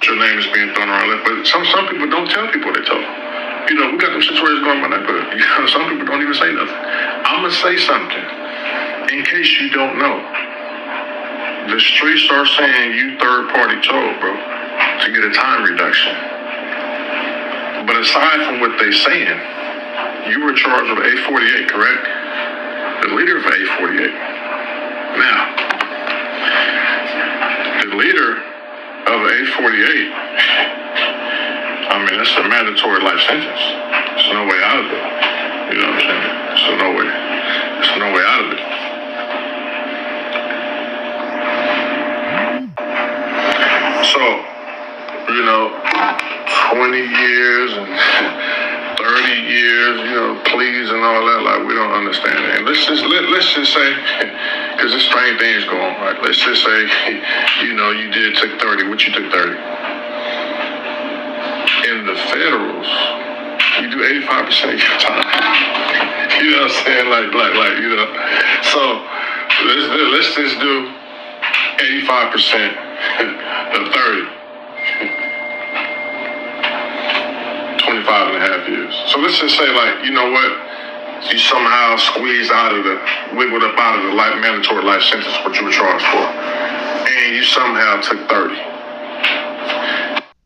your name is being thrown around, but some people don't tell people they told. You know, we got them situations going in my neighborhood. You know, some people don't even say nothing. I'm gonna say something in case you don't know. The streets are saying you third party told, bro, to get a time reduction. But aside from what they saying, you were charged with A48, correct? The leader of A48. Now, the leader of A48, I mean, it's a mandatory life sentence. There's no way out of it. You know what I'm saying? There's no way. There's no way out of it. So, you know, 20 years and 30 years, you know, pleas and all that, like, we don't understand it. And let's just say, because there's strange things going on, right? Let's just say, you know, you took 30. What you took 30? In the federals, you do 85% of your time. You know what I'm saying? Like, you know. So let's just do 85% of 30. 25 and a half years. So let's just say, like, you know what? You somehow wiggled up out of the mandatory life sentence, what you were charged for. And you somehow took 30.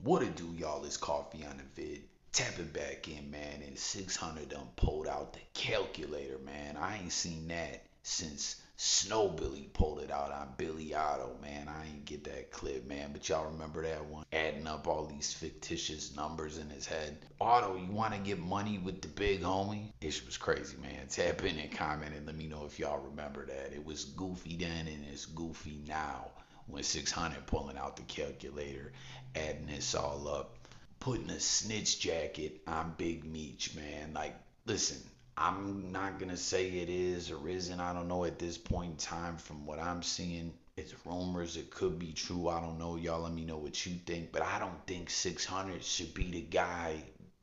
What it do, y'all? It's Coffee on the vid. Tap it back in, man. And 600 done pulled out the calculator, man. I ain't seen that since Snowbilly pulled it out on Billy Otto, man. I ain't get that clip, man. But y'all remember that one? Adding up all these fictitious numbers in his head. Otto, you want to get money with the big homie? It was crazy, man. Tap in and comment and let me know if y'all remember that. It was goofy then and it's goofy now. When 600 pulling out the calculator, adding this all up, putting a snitch jacket on Big Meech, man. Like, listen, I'm not gonna say it is or isn't. I don't know at this point in time. From what I'm seeing, it's rumors. It could be true. I don't know. Y'all let me know what you think. But I don't think 600 should be the guy,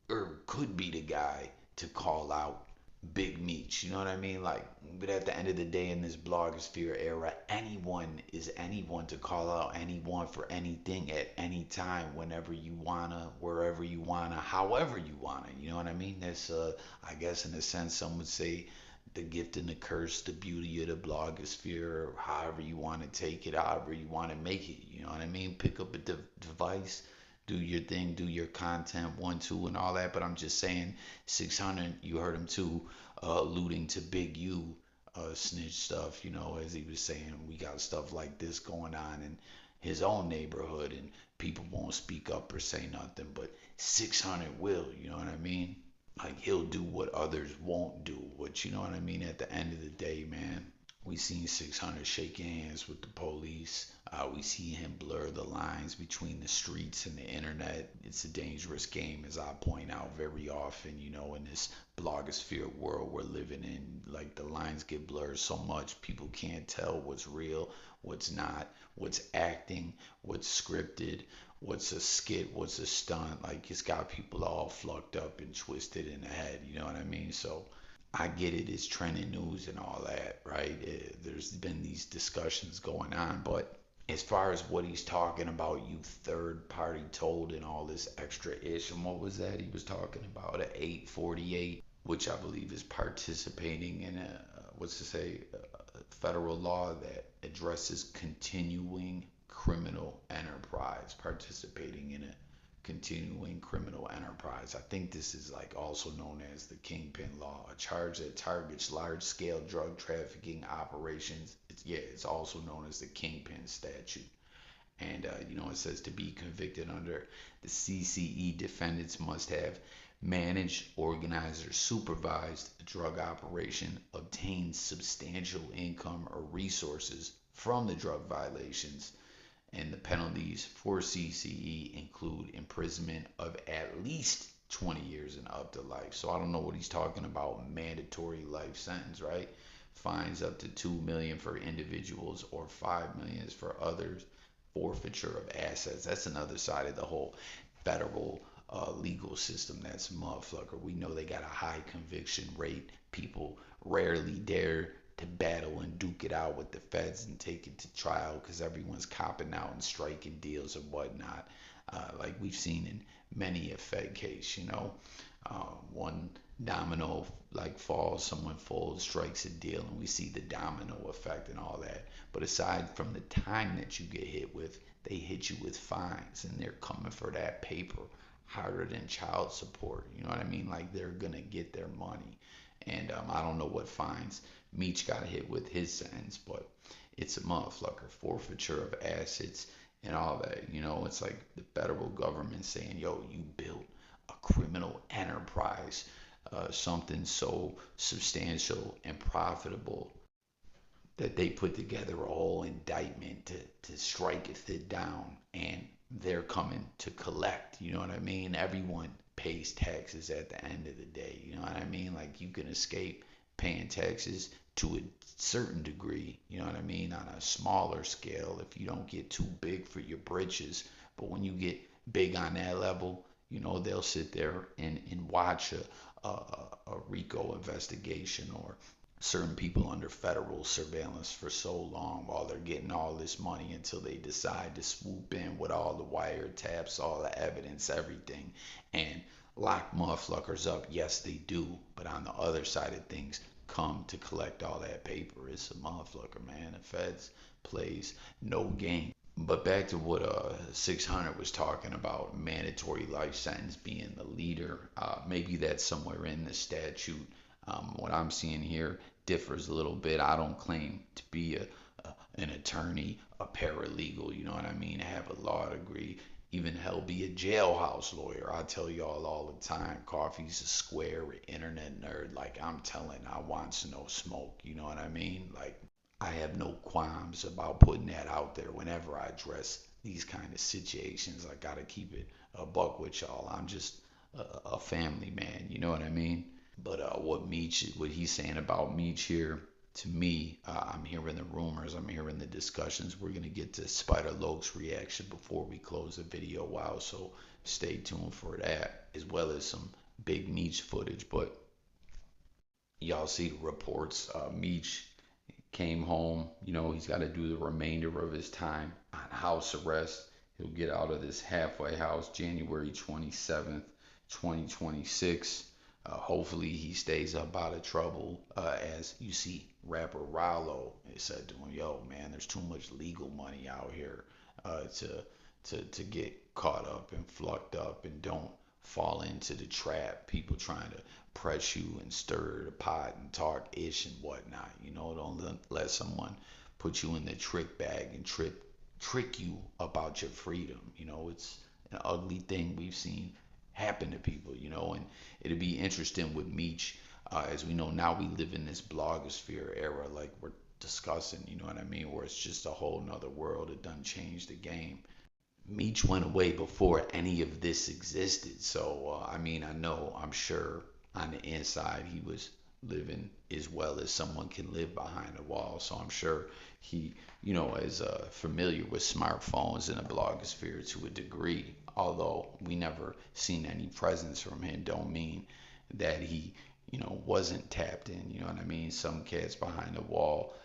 or could be the guy, to call out Big Meech. You know what I mean? Like, but at the end of the day, in this blogosphere era, anyone is anyone to call out anyone for anything at any time, whenever you wanna, wherever you wanna, however you wanna. You know what I mean? That's I guess in a sense, some would say the gift and the curse, the beauty of the blogosphere, however you want to take it, however you want to make it. You know what I mean? Pick up a device, do your thing, do your content, 1, 2, and all that. But I'm just saying, 600, you heard him too, alluding to Big U, snitch stuff, you know, as he was saying, we got stuff like this going on in his own neighborhood, and people won't speak up or say nothing, but 600 will, you know what I mean? Like, he'll do what others won't do, which, you know what I mean, at the end of the day, man, we seen 600 shaking hands with the police. We see him blur the lines between the streets and the internet. It's a dangerous game, as I point out very often, you know, in this blogosphere world we're living in. Like, the lines get blurred so much, people can't tell what's real, what's not, what's acting, what's scripted, what's a skit, what's a stunt. Like, it's got people all flucked up and twisted in the head, you know what I mean? So I get it, it's trending news and all that, right? There's been these discussions going on, but as far as what he's talking about, you third party told and all this extra ish, and what was that he was talking about? At 848, which I believe is participating in a federal law that addresses continuing criminal enterprise, participating in a continuing criminal enterprise. I think this is like also known as the Kingpin Law, a charge that targets large-scale drug trafficking operations. It's also known as the Kingpin Statute. And, you know, it says to be convicted under the CCE, defendants must have managed, organized, or supervised a drug operation, obtained substantial income or resources from the drug violations, and the penalties for CCE include imprisonment of at least 20 years and up to life. So I don't know what he's talking about, mandatory life sentence, right? Fines up to $2 million for individuals or $5 million for others. Forfeiture of assets. That's another side of the whole federal legal system. That's a motherfucker. We know they got a high conviction rate. People rarely dare to battle and duke it out with the feds and take it to trial because everyone's copping out and striking deals and whatnot. like we've seen in many a Fed case, one domino like falls, someone folds, strikes a deal, and we see the domino effect and all that. But aside from the time that you get hit with, they hit you with fines, and they're coming for that paper harder than child support. You know what I mean? Like they're gonna get their money. And I don't know what fines Meech got hit with his sentence, but it's a motherfucker. Forfeiture of assets and all that. It's like the federal government saying, yo, you built a criminal enterprise, something so substantial and profitable that they put together a whole indictment to strike it down, and they're coming to collect. You know what I mean? Everyone pays taxes at the end of the day. You know what I mean? Like you can escape paying taxes to a certain degree, you know what I mean, on a smaller scale if you don't get too big for your britches. But when you get big on that level, they'll sit there and watch a RICO investigation or certain people under federal surveillance for so long while they're getting all this money until they decide to swoop in with all the wiretaps, all the evidence, everything, and lock motherfuckers up. Yes, they do. But on the other side of things, come to collect all that paper. It's a motherfucker, man. The feds plays no game. But back to what 600 was talking about, mandatory life sentence being the leader. Maybe that's somewhere in the statute. What I'm seeing here differs a little bit. I don't claim to be an attorney, a paralegal, you know what I mean? I have a law degree, even hell be a jailhouse lawyer. I tell y'all all the time, coffee's a square, internet nerd. Like I'm telling, I want no smoke, you know what I mean? Like I have no qualms about putting that out there whenever I address these kind of situations. I gotta keep it a buck with y'all. I'm just a family man, you know what I mean? But what he's saying about Meech here, to me, I'm hearing the rumors, I'm hearing the discussions. We're gonna get to Spider Loke's reaction before we close the video. Wow, so stay tuned for that, as well as some big Meech footage. But y'all see the reports. Meech came home. He's got to do the remainder of his time on house arrest. He'll get out of this halfway house January 27th, 2026. Hopefully he stays up out of trouble. As you see, rapper Rallo said to him, "Yo, man, there's too much legal money out here to get caught up and flucked up, and don't fall into the trap. People trying to press you and stir the pot and talk ish and whatnot. Don't let someone put you in the trick bag and trick you about your freedom. It's an ugly thing we've seen happen to people, and it'd be interesting with Meech. As we know now, we live in this blogosphere era, like we're discussing, you know what I mean, where it's just a whole nother world. It done changed the game. Meech went away before any of this existed. So, I'm sure on the inside he was living as well as someone can live behind a wall. So I'm sure he, is familiar with smartphones and the blogosphere to a degree. Although we never seen any presence from him, don't mean that he, wasn't tapped in. You know what I mean? Some cats behind the wall,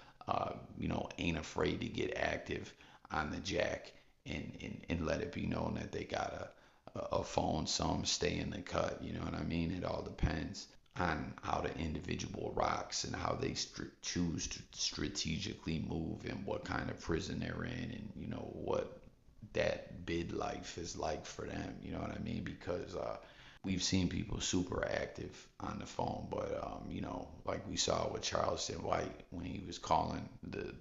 ain't afraid to get active on the jack and let it be known that they got a phone. Some stay in the cut, you know what I mean? It all depends on how the individual rocks and how they choose to strategically move and what kind of prison they're in, and what that bid life is like for them, you know what I mean? Because we've seen people super active on the phone, but like we saw with Charleston White when he was calling the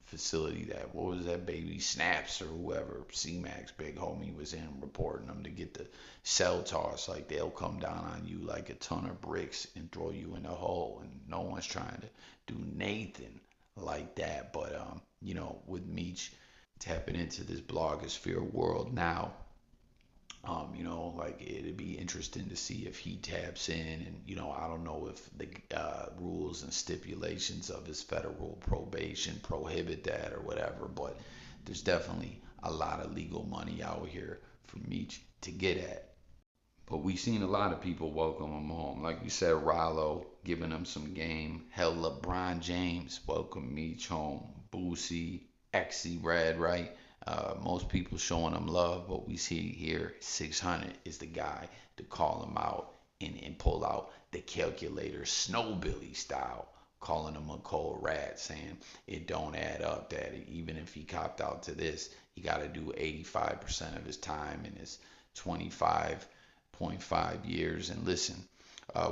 facility, that what was that, baby Snaps or whoever, C-Max big homie was in, reporting them to get the cell toss. Like they'll come down on you like a ton of bricks and throw you in a hole, and no one's trying to do Nathan like that. But with Meech tapping into this blogosphere world now, like it'd be interesting to see if he taps in, and I don't know if the rules and stipulations of his federal probation prohibit that or whatever, but there's definitely a lot of legal money out here for Meech to get at. But we've seen a lot of people welcome him home. Like you said, Rollo giving him some game. Hell, LeBron James welcome Meech home. Boosie, XC Red, right? Most people showing him love, but we see here 600 is the guy to call him out and pull out the calculator, Snowbilly style, calling him a cold rat, saying it don't add up, that even if he copped out to this, he got to do 85% of his time in his 25.5 years. And listen,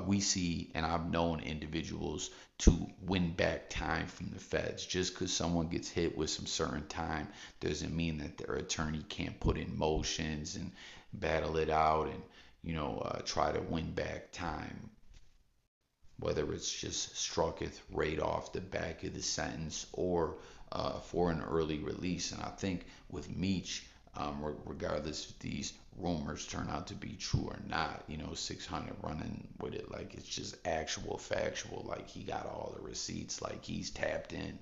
we see, and I've known individuals to win back time from the feds. Just because someone gets hit with some certain time doesn't mean that their attorney can't put in motions and battle it out and, try to win back time, whether it's just strucketh right off the back of the sentence or for an early release. And I think with MEECH, regardless if these rumors turn out to be true or not, 600 running with it like it's just actual factual, like he got all the receipts, like he's tapped in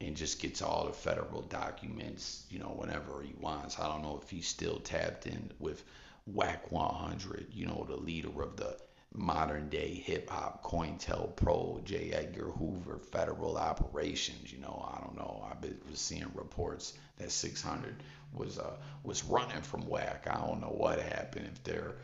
and just gets all the federal documents, whenever he wants. I don't know if he's still tapped in with WAC 100, the leader of the modern day hip hop COINTELPRO, J. Edgar Hoover federal operations. I don't know. Was seeing reports that 600 was running from WAC. I don't know what happened, if their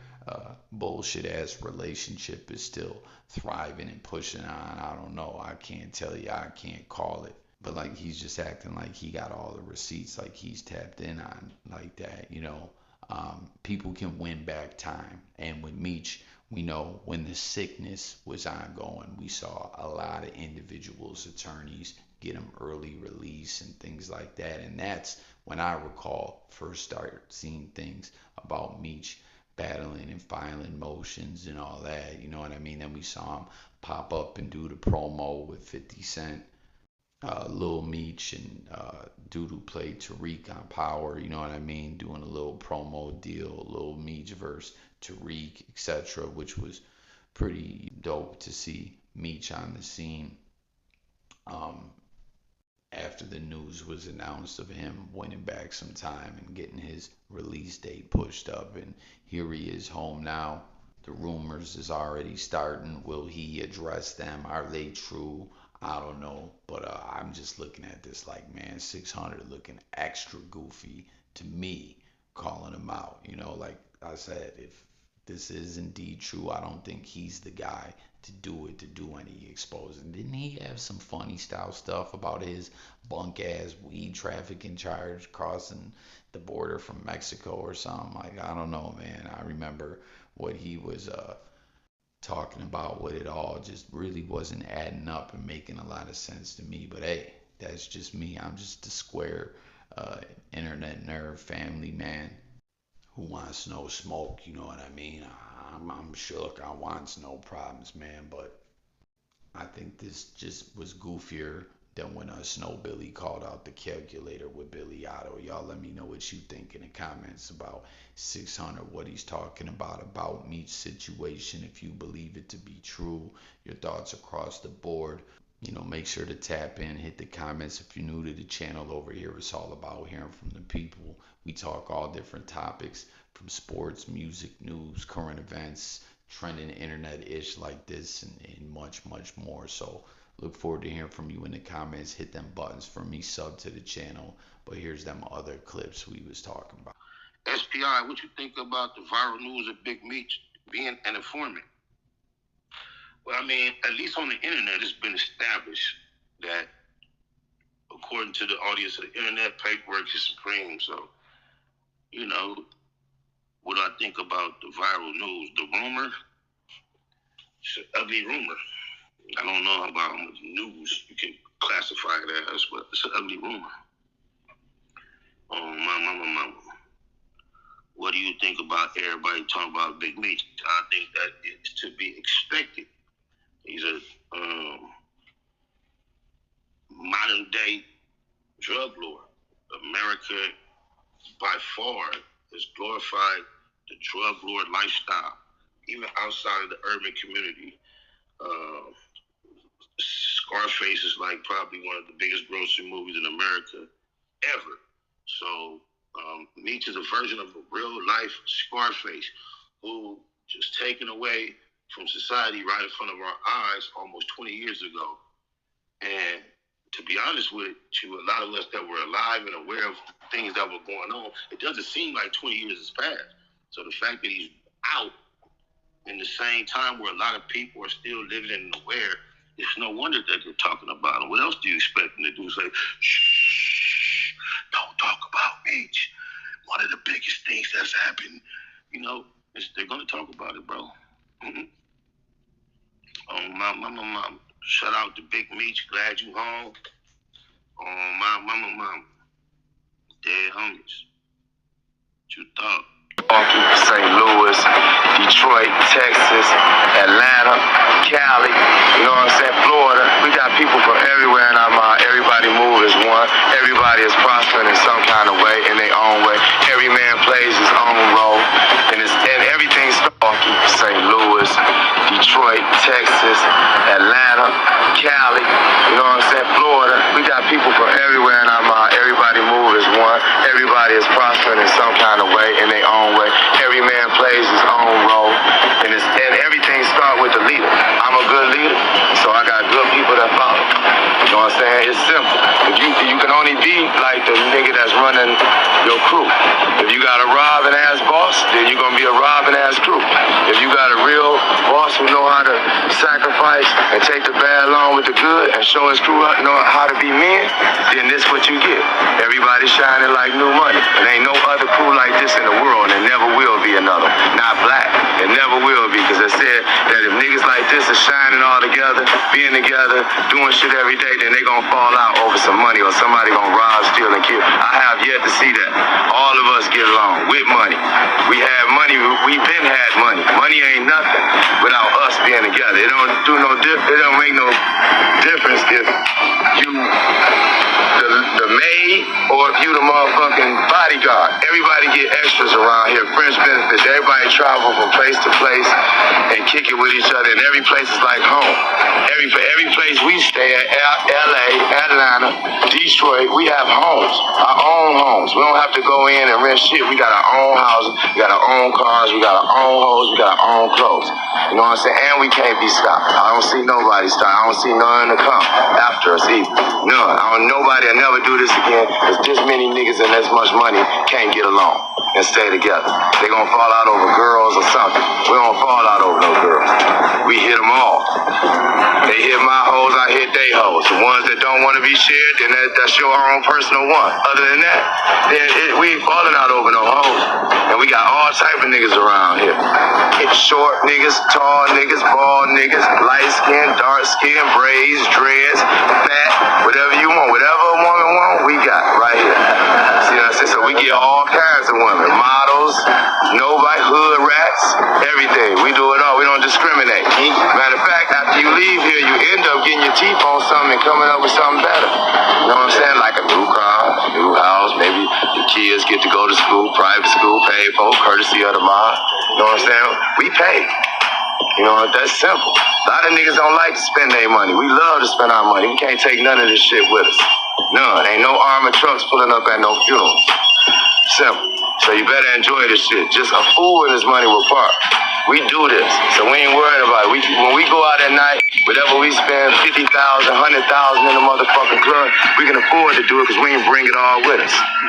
bullshit ass relationship is still thriving and pushing on. I don't know. I can't tell you. I can't call it. But like he's just acting like he got all the receipts, like he's tapped in on like that. People can win back time. And with Meech, we know when the sickness was ongoing, we saw a lot of individuals, attorneys get them early release and things like that. And that's when I recall first started seeing things about Meech battling and filing motions and all that. You know what I mean? Then we saw him pop up and do the promo with 50 Cent, Lil Meech, and dude who played Tariq on Power, you know what I mean, doing a little promo deal, Lil Meech versus Tariq, etc., which was pretty dope to see Meech on the scene. Um, After the news was announced of him winning back some time and getting his release date pushed up, and here he is home now. The rumors is already starting. Will he address them? Are they true? I don't know. But I'm just looking at this like, man, 600 looking extra goofy to me, calling him out. Like I said, if this is indeed true, I don't think he's the guy to do it, to do any exposing. Didn't he have some funny style stuff about his bunk ass weed trafficking charge crossing the border from Mexico or something? Like, I don't know, man. I remember what he was talking about with it all just really wasn't adding up and making a lot of sense to me. But hey, that's just me. I'm just a square uh, internet nerd family man who wants no smoke. You know what I mean? I'm shook. I wants no problems, man. But I think this just was goofier than when Snow Billy called out the calculator with Billy Otto. Y'all let me know what you think in the comments about 600, what he's talking about Meech's situation, if you believe it to be true, your thoughts across the board. Make sure to tap in, hit the comments. If you're new to the channel over here, it's all about hearing from the people. We talk all different topics from sports, music, news, current events, trending internet-ish like this, and much, much more. So look forward to hearing from you in the comments. Hit them buttons for me, sub to the channel. But here's them other clips we was talking about. SPI, what you think about the viral news of Big Meech being an informant? Well, I mean, at least on the internet, it's been established that, according to the audience of the internet, paperwork is supreme. So, what I think about the viral news, the rumor, it's an ugly rumor. I don't know about how much news you can classify it as, but it's an ugly rumor. Oh, mama. What do you think about everybody talking about Big Meech? I think that is to be expected. He's a modern day drug lord. America, by far, has glorified the drug lord lifestyle, even outside of the urban community. Uh, Scarface is like probably one of the biggest grossing movies in America ever. So, Meech is a version of a real life Scarface who just taken away from society right in front of our eyes almost 20 years ago. And to be honest with you, a lot of us that were alive and aware of things that were going on, it doesn't seem like 20 years has passed. So the fact that he's out in the same time where a lot of people are still living and aware, it's no wonder that they're talking about him. What else do you expect them to do? Say, shh, don't talk about MEECH. One of the biggest things that's happened, they're going to talk about it, bro. Mm-hmm. My. Shout out to Big MEECH. Glad you home. My. Dead homies. What you thought? Milwaukee, St. Louis, Detroit, Texas, Atlanta, Cali, you know what I'm saying, Florida. We got people from everywhere in our mind. Everybody move as one. Everybody is prospering in some kind of way, in their own way. Every man plays his own role. And everything's Milwaukee, St. Louis, Detroit, Texas, Atlanta, Cali, you know what I'm saying, Florida. We got people from everywhere in our mind. Everybody move as one. Everybody is prospering in some kind of way, in their own way. Every man plays his own role, and everything starts with the leader. I'm a good leader, so I got good people that follow. You know what I'm saying? It's simple. If you can only be like the nigga that's running your crew. If you got a robbing ass boss, then you're gonna be a robbing ass crew. If you got a real boss who know how to sacrifice and take the bad along with the good and show his crew know how to be men, then this what you get. Everybody shining like new money. And ain't no other crew like this in the world, and there never will be another. Not black. It never will be, because it said that if niggas like this are shining all together, being together, doing shit every day, then they gonna fall out over some money or somebody gonna rob, steal, and kill. I have yet to see that. All of us get along with money. We have money. We've been had money. Money ain't nothing without us being together. It don't do no it don't make no difference if you the maid or if you the motherfucking bodyguard. Everybody get extras around here, friends benefits. Everybody travel from place to place and kick it with each other, and every place is like home. Every place we stay at, LA, Atlanta, Detroit, we have homes, our own homes. We don't have to go in and rent shit. We got our own houses, we got our own cars, we got our own hoes, we got our own clothes. You know what I'm saying? And we can't be stopped. I don't see nobody stop. I don't see none to come after us either. None. Nobody will never do this again, because this many niggas and this much money can't get along and stay together. They gonna fall out over girls or something. We don't fall out over no girls. We hit them all. They hit my hoes, I hit they hoes. The ones that don't want to be shared, then that's your own personal one. Other than that, we ain't falling out over no hoes. And we got all type of niggas around here. It's short niggas, tall niggas, bald niggas, light skin, dark skin, braids, dreads, fat, whatever you want. Whatever a woman want, we got right here. See what I'm saying? So we get all kinds of women. Models, nobody, hood rats, everything. We do it all. We don't discriminate. Matter of fact, after you leave here, you end up getting your teeth on something and coming up with something better. You know what I'm saying? Like a new car, new house, maybe the kids get to go to school, private school, paid for, courtesy of the mom. You know what I'm saying? We pay. You know, that's simple. A lot of niggas don't like to spend their money. We love to spend our money. We can't take none of this shit with us. None. Ain't no armored trucks pulling up at no funerals. Simple. So you better enjoy this shit. Just a fool and his money will park. We do this, so we ain't worried about it. When we go out at night, whatever we spend, 50,000, 100,000 in the motherfucking club, we can afford to do it because we ain't bring it all with us.